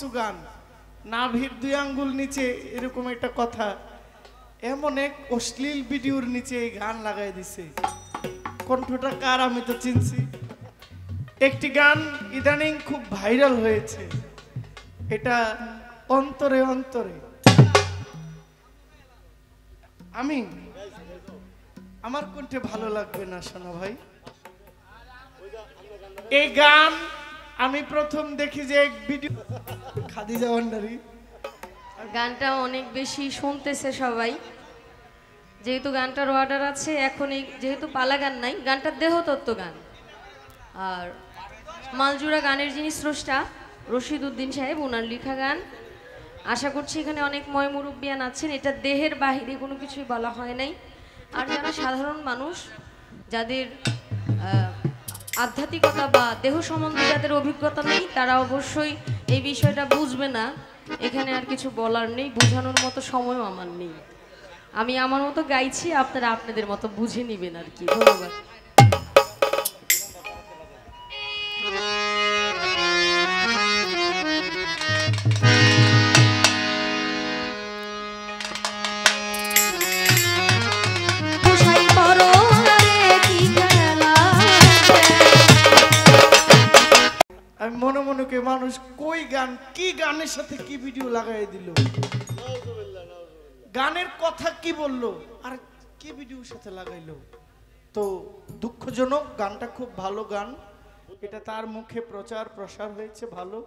কিছু গান, নাভির 2 আঙ্গুল নিচে এরকম একটা কথা, এমন এক অশ্লীল ভিডিওর নিচে এই গান লাগাই দিছে। কণ্ঠটা কার আমি তো চিনছি। একটি গান ইদানিং খুব ভাইরাল হয়েছে, এটা অন্তরে অন্তরে। আমি আমার কণ্ঠে ভালো লাগবে না শোনা ভাই। এই গান আমি প্রথম দেখি যে এক ভিডিও খাদিজা ভান্ডারী গানটা অনেক বেশি শুনতেছে সবাই, যেহেতু গানটার অর্ডার আছে। এখন এই যেহেতু পালা গান নাই, গানটার দেহতত্ত্ব গান। আর মালজুরা গানের যিনি স্রষ্টা রশিদ উদ্দিন সাহেব, ওনার লেখা গান। আশা করছি এখানে অনেক ময়মুরব্বিয়ান আছেন, এটা দেহের বাহিরে কোনো কিছুই বলা হয় নাই। আর যারা সাধারণ মানুষ, যাদের আধ্যাত্মিকতা বা দেহ সম্বন্ধে যাদের অভিজ্ঞতা নেই, তারা অবশ্যই এই বিষয়টা বুঝবে না। এখানে আর কিছু বলার নেই, বোঝানোর মতো সময়ও আমার নেই। আমি আমার মতো গাইছি, আপনারা আপনাদের মতো বুঝে নেবেন আর কি। ধন্যবাদ। আমি মনে মনে কে মানুষ কই গান, কি গানের সাথে কি ভিডিও লাগাই দিল, গানের কথা কি বললো আর কি ভিডিওর সাথে লাগাইলো। তো দুঃখজনক, গানটা খুব ভালো গান, এটা তার মুখে প্রচার প্রসার হয়েছে ভালো।